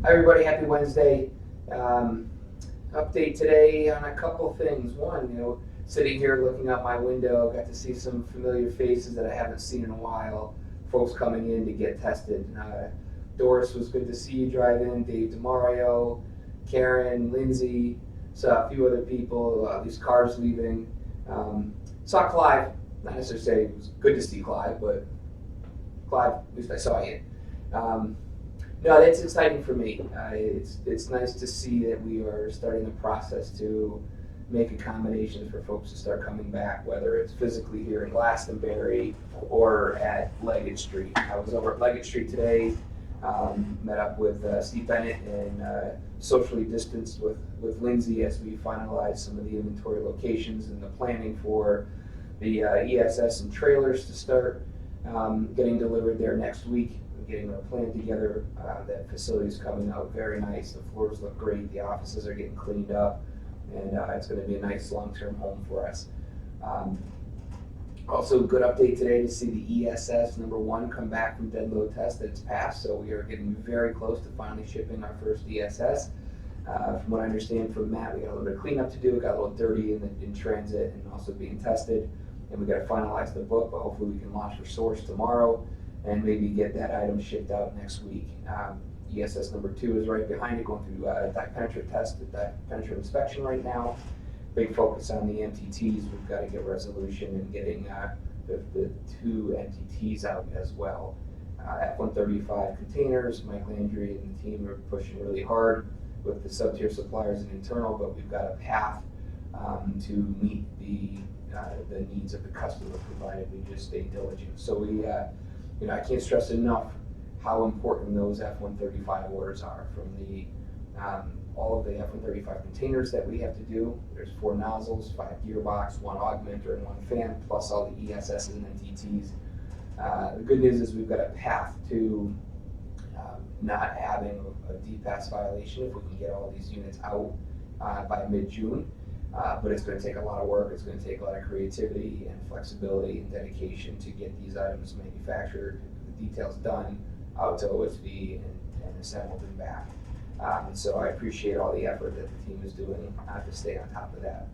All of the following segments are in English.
Hi everybody, happy Wednesday. Um, Update today on a couple things. One, sitting here looking out my window, got to see some familiar faces that I haven't seen in a while. Folks coming in to get tested. Doris, was good to see you drive in. Dave DeMario, Karen, Lindsay, saw a few other people. These cars leaving. Saw Clive. Not necessarily say it was good to see Clive, but Clive, at least I saw you. Um, no, that's exciting for me. It's nice to see that we are starting the process to make accommodations for folks to start coming back, whether it's physically here in Glastonbury or at Leggett Street. I was over at Leggett Street today, met up with Steve Bennett and socially distanced with Lindsay as we finalized some of the inventory locations and the planning for the ESS and trailers to start getting delivered there next week. Getting our plan together. That facility is coming out very nice. The floors look great. The offices are getting cleaned up, and it's going to be a nice long-term home for us. Um, Also, good update today to see the ESS number one come back from dead load test that it's passed. So we are getting very close to finally shipping our first ESS. From what I understand from Matt, we got a little bit of cleanup to do. It got a little dirty in transit and also being tested, and we got to finalize the book. But hopefully, we can launch for source tomorrow and maybe get that item shipped out next week. ESS number two is right behind it, going through dye penetrant test, dye penetrant inspection right now. Big focus on the MTTs. We've got to get resolution and getting the two MTTs out as well. F-135 containers, Mike Landry and the team are pushing really hard with the sub-tier suppliers and internal, but we've got a path to meet the needs of the customer, provided we just stay diligent. So I can't stress enough how important those F-135 orders are. From the all of the F-135 containers that we have to do. There's 4 nozzles, 5 gearbox, 1 augmenter, and 1 fan, plus all the ESSs and MTTs. The good news is we've got a path to not having a DPAS violation if we can get all these units out by mid-June. But it's going to take a lot of work. It's going to take a lot of creativity and flexibility and dedication to get these items manufactured, the details done, out to OSV and assembled and back. So I appreciate all the effort that the team is doing to stay on top of that.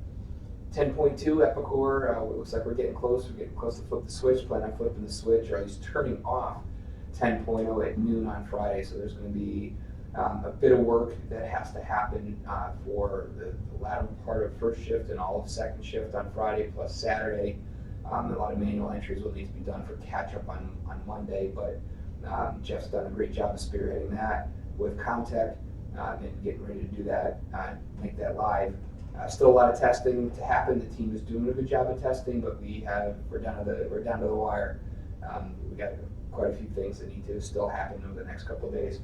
10.2 Epicor, it looks like we're getting close. We're getting close to flip the switch. Plan on flipping the switch, or at least turning off 10.0 at noon on Friday. So there's going to be a bit of work that has to happen for the latter part of first shift and all of second shift on Friday plus Saturday. A lot of manual entries will need to be done for catch up on Monday, but Jeff's done a great job of spearheading that with Comtech and getting ready to do that, make that live. Still a lot of testing to happen. The team is doing a good job of testing, but we're down to the wire. We got quite a few things that need to still happen over the next couple of days.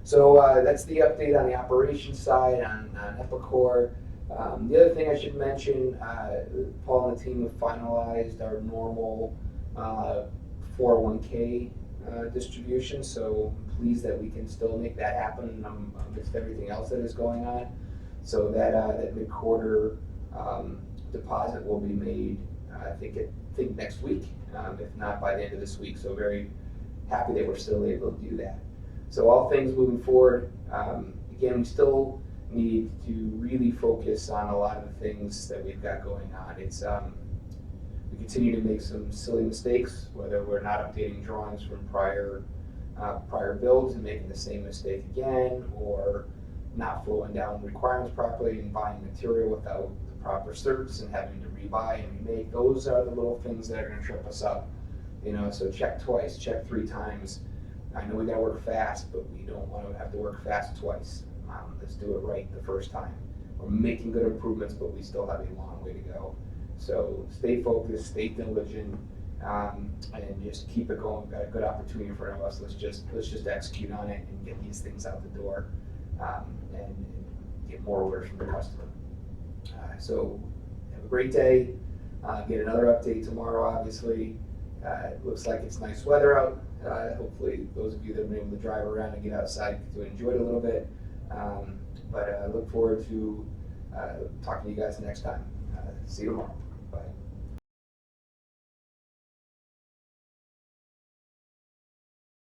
So that's the update on the operations side on Epicor. The other thing I should mention, Paul and the team have finalized our normal 401k distribution, so I'm pleased that we can still make that happen amidst everything else that is going on. So that mid-quarter deposit will be made, I think next week, if not by the end of this week. So very happy that we're still able to do that. So all things moving forward. Again, we still need to really focus on a lot of the things that we've got going on. It's we continue to make some silly mistakes, whether we're not updating drawings from prior builds and making the same mistake again, or not flowing down requirements properly and buying material without the proper certs and having to rebuy and remake. Those are the little things that are going to trip us up. So check twice, check 3 times. I know we got to work fast, but we don't want to have to work fast twice. Let's do it right the first time. We're making good improvements, but we still have a long way to go. So stay focused, stay diligent, and just keep it going. We've got a good opportunity in front of us. Let's just execute on it and get these things out the door, and get more orders from the customer. So have a great day. Get another update tomorrow, obviously. It looks like it's nice weather out. Hopefully those of you that have been able to drive around and get outside to enjoy it a little bit. But I look forward to talking to you guys next time. See you tomorrow. Bye.